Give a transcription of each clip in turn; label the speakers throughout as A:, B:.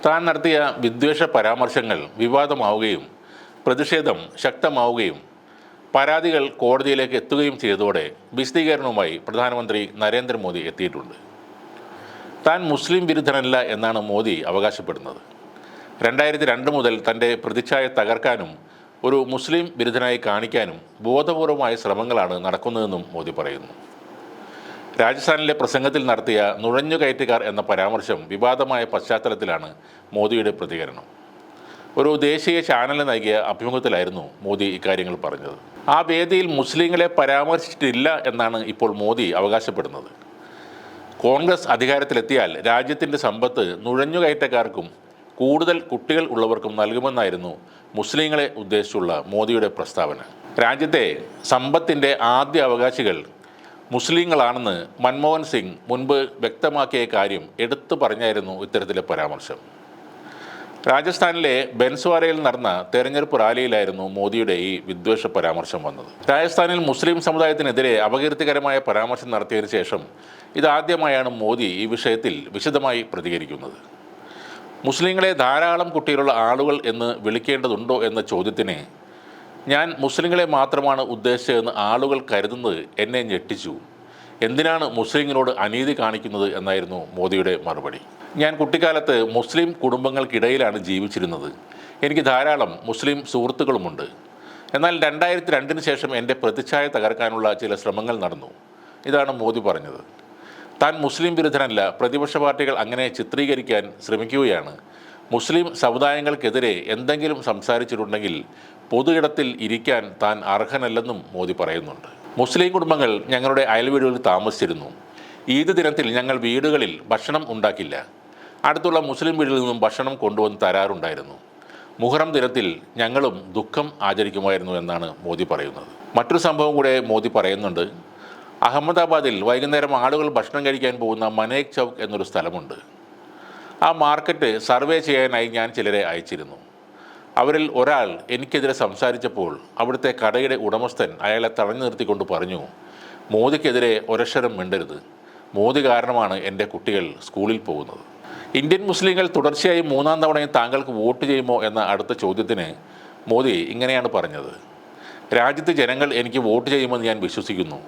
A: താൻ നടത്തിയ വിദ്വേഷ പരാമർശങ്ങൾ വിവാദമാവുകയും പ്രതിഷേധം ശക്തമാവുകയും പരാതികൾ കോടതിയിലേക്ക് എത്തുകയും ചെയ്തതോടെ വിശദീകരണവുമായി പ്രധാനമന്ത്രി നരേന്ദ്രമോദി എത്തിയിട്ടുണ്ട്. താൻ മുസ്ലിം വിരുദ്ധനല്ല എന്നാണ് മോദി അവകാശപ്പെടുന്നത്. 2002 മുതൽ തൻ്റെ പ്രതിച്ഛായ തകർക്കാനും ഒരു മുസ്ലിം വിരുദ്ധനായി കാണിക്കാനും ബോധപൂർവമായ ശ്രമങ്ങളാണ് നടക്കുന്നതെന്നും മോദി പറയുന്നു. രാജസ്ഥാനിലെ പ്രസംഗത്തിൽ നടത്തിയ നുഴഞ്ഞുകയറ്റുകാർ എന്ന പരാമർശം വിവാദമായ പശ്ചാത്തലത്തിലാണ് മോദിയുടെ പ്രതികരണം. ഒരു ദേശീയ ചാനലിന് നൽകിയ അഭിമുഖത്തിലായിരുന്നു മോദി ഇക്കാര്യങ്ങൾ പറഞ്ഞത്. ആ വേദിയിൽ മുസ്ലിങ്ങളെ പരാമർശിച്ചിട്ടില്ല എന്നാണ് ഇപ്പോൾ മോദി അവകാശപ്പെടുന്നത്. കോൺഗ്രസ് അധികാരത്തിലെത്തിയാൽ രാജ്യത്തിൻ്റെ സമ്പത്ത് നുഴഞ്ഞുകയറ്റക്കാർക്കും കൂടുതൽ കുട്ടികൾ ഉള്ളവർക്കും നൽകുമെന്നായിരുന്നു മുസ്ലിങ്ങളെ ഉദ്ദേശിച്ചുള്ള മോദിയുടെ പ്രസ്താവന. രാജ്യത്തെ സമ്പത്തിൻ്റെ ആദ്യ അവകാശികൾ മുസ്ലിങ്ങളാണെന്ന് മൻമോഹൻ സിംഗ് മുൻപ് വ്യക്തമാക്കിയ കാര്യം എടുത്തു പറഞ്ഞായിരുന്നു ഇത്തരത്തിലെ പരാമർശം. രാജസ്ഥാനിലെ ബൻസ്വാരയിൽ നടന്ന തെരഞ്ഞെടുപ്പ് റാലിയിലായിരുന്നു മോദിയുടെ ഈ വിദ്വേഷ പരാമർശം വന്നത്. രാജസ്ഥാനിൽ മുസ്ലിം സമുദായത്തിനെതിരെ അപകീർത്തികരമായ പരാമർശം നടത്തിയതിനു ശേഷം ഇതാദ്യമായാണ് മോദി ഈ വിഷയത്തിൽ വിശദമായി പ്രതികരിക്കുന്നത്. മുസ്ലിങ്ങളെ ധാരാളം കുട്ടികളുള്ള ആളുകൾ എന്ന് വിളിക്കേണ്ടതുണ്ടോ എന്ന ചോദ്യത്തിന് ഞാൻ മുസ്ലിങ്ങളെ മാത്രമാണ് ഉദ്ദേശിച്ചതെന്ന് ആളുകൾ കരുതുന്നത് എന്നെ ഞെട്ടിച്ചു. എന്തിനാണ് മുസ്ലിങ്ങളോട് അനീതി കാണിക്കുന്നത് എന്നായിരുന്നു മോദിയുടെ മറുപടി. ഞാൻ കുട്ടിക്കാലത്ത് മുസ്ലിം കുടുംബങ്ങൾക്കിടയിലാണ് ജീവിച്ചിരുന്നത്. എനിക്ക് ധാരാളം മുസ്ലിം സുഹൃത്തുക്കളുമുണ്ട്. എന്നാൽ 2002 ശേഷം എൻ്റെ പ്രതിച്ഛായ തകർക്കാനുള്ള ചില ശ്രമങ്ങൾ നടന്നു. ഇതാണ് മോദി പറഞ്ഞത്. താൻ മുസ്ലിം വിരുദ്ധനല്ല, പ്രതിപക്ഷ പാർട്ടികൾ അങ്ങനെ ചിത്രീകരിക്കാൻ ശ്രമിക്കുകയാണ്. മുസ്ലിം സമുദായങ്ങൾക്കെതിരെ എന്തെങ്കിലും സംസാരിച്ചിട്ടുണ്ടെങ്കിൽ പൊതു ഇടത്തിൽ ഇരിക്കാൻ താൻ അർഹനല്ലെന്നും മോദി പറയുന്നുണ്ട്. മുസ്ലിം കുടുംബങ്ങൾ ഞങ്ങളുടെ അയൽവീടുകളിൽ താമസിച്ചിരുന്നു. ഈദ് ദിനത്തിൽ ഞങ്ങൾ വീടുകളിൽ ഭക്ഷണം ഉണ്ടാക്കില്ല. അടുത്തുള്ള മുസ്ലിം വീട്ടിൽ നിന്നും ഭക്ഷണം കൊണ്ടുവന്ന് തരാറുണ്ടായിരുന്നു. മുഹറം ദിനത്തിൽ ഞങ്ങളും ദുഃഖം ആചരിക്കുമായിരുന്നു എന്നാണ് മോദി പറയുന്നത്. മറ്റൊരു സംഭവം കൂടെ മോദി പറയുന്നുണ്ട്. അഹമ്മദാബാദിൽ വൈകുന്നേരം ആളുകൾ ഭക്ഷണം കഴിക്കാൻ പോകുന്ന മനേക് ചൗക്ക് എന്നൊരു സ്ഥലമുണ്ട്. ആ മാർക്കറ്റ് സർവേ ചെയ്യാനായി ഞാൻ ചിലരെ അയച്ചിരുന്നു. അവരിൽ ഒരാൾ എനിക്കെതിരെ സംസാരിച്ചപ്പോൾ അവിടുത്തെ കടയുടെ ഉടമസ്ഥൻ അയാളെ തടഞ്ഞു നിർത്തിക്കൊണ്ട് പറഞ്ഞു, മോദിക്കെതിരെ ഒരക്ഷരം മിണ്ടരുത്. മോദി കാരണമാണ് എൻ്റെ കുട്ടികൾ സ്കൂളിൽ പോകുന്നത്. ഇന്ത്യൻ മുസ്ലിങ്ങൾ തുടർച്ചയായി 3-ാം തവണയും താങ്കൾക്ക് വോട്ട് ചെയ്യുമോ എന്ന അടുത്ത ചോദ്യത്തിന് മോദി ഇങ്ങനെയാണ് പറഞ്ഞത്. രാജ്യത്തെ ജനങ്ങൾ എനിക്ക് വോട്ട് ചെയ്യുമെന്ന് ഞാൻ വിശ്വസിക്കുന്നു.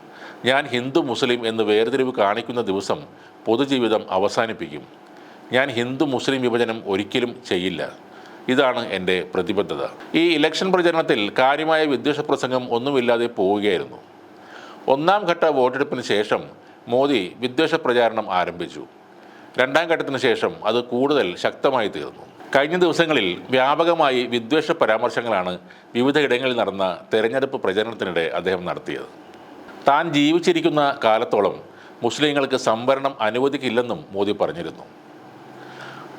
A: ഞാൻ ഹിന്ദു മുസ്ലിം എന്ന് വേർതിരിവ് കാണിക്കുന്ന ദിവസം പൊതുജീവിതം അവസാനിപ്പിക്കും. ഞാൻ ഹിന്ദു മുസ്ലിം വിഭജനം ഒരിക്കലും ചെയ്യില്ല. ഇതാണ് എൻ്റെ പ്രതിബദ്ധത. ഈ ഇലക്ഷൻ പ്രചരണത്തിൽ കാര്യമായ വിദ്വേഷ പ്രസംഗം ഒന്നുമില്ലാതെ പോവുകയായിരുന്നു. 1-ാം ഘട്ട വോട്ടെടുപ്പിന് ശേഷം മോദി വിദ്വേഷ പ്രചാരണം ആരംഭിച്ചു. 2-ാം ഘട്ടത്തിന് ശേഷം അത് കൂടുതൽ ശക്തമായി തീർന്നു. കഴിഞ്ഞ ദിവസങ്ങളിൽ വ്യാപകമായി വിദ്വേഷ പരാമർശങ്ങളാണ് വിവിധയിടങ്ങളിൽ നടന്ന തെരഞ്ഞെടുപ്പ് പ്രചരണത്തിനിടെ അദ്ദേഹം നടത്തിയത്. താൻ ജീവിച്ചിരിക്കുന്ന കാലത്തോളം മുസ്ലിങ്ങൾക്ക് സംവരണം അനുവദിക്കില്ലെന്നും മോദി പറഞ്ഞിരുന്നു.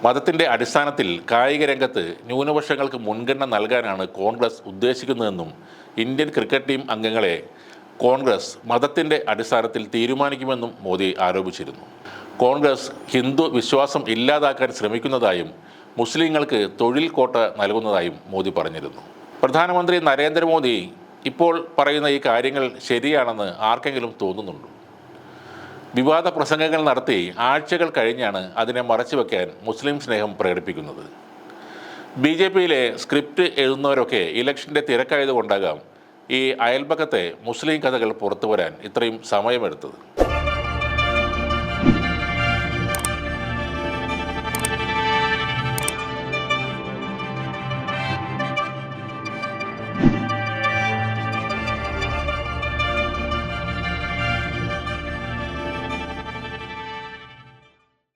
A: മതത്തിൻ്റെ അടിസ്ഥാനത്തിൽ കായിക രംഗത്ത് ന്യൂനപക്ഷങ്ങൾക്ക് മുൻഗണന നൽകാനാണ് കോൺഗ്രസ് ഉദ്ദേശിക്കുന്നതെന്നും ഇന്ത്യൻ ക്രിക്കറ്റ് ടീം അംഗങ്ങളെ കോൺഗ്രസ് മതത്തിൻ്റെ അടിസ്ഥാനത്തിൽ തീരുമാനിക്കുമെന്നും മോദി ആരോപിച്ചിരുന്നു. കോൺഗ്രസ് ഹിന്ദു വിശ്വാസം ഇല്ലാതാക്കാൻ ശ്രമിക്കുന്നതായും മുസ്ലിങ്ങൾക്ക് തൊഴിൽ കോട്ട നൽകുന്നതായും മോദി പറഞ്ഞിരുന്നു. പ്രധാനമന്ത്രി നരേന്ദ്രമോദി ഇപ്പോൾ പറയുന്ന ഈ കാര്യങ്ങൾ ശരിയാണെന്ന് ആർക്കെങ്കിലും തോന്നുന്നുണ്ടോ? വിവാദ പ്രസംഗങ്ങൾ നടത്തി ആഴ്ചകൾ കഴിഞ്ഞാണ് അതിനെ മറച്ചുവെക്കാൻ മുസ്ലിം സ്നേഹം പ്രകടിപ്പിക്കുന്നത്. BJPയിലെ സ്ക്രിപ്റ്റ് എഴുതുന്നവരൊക്കെ ഇലക്ഷൻ്റെ തിരക്കായതുകൊണ്ടാകാം ഈ അയൽപക്കത്തെ മുസ്ലിം കഥകൾ പുറത്തു വരാൻ ഇത്രയും സമയമെടുത്തത്.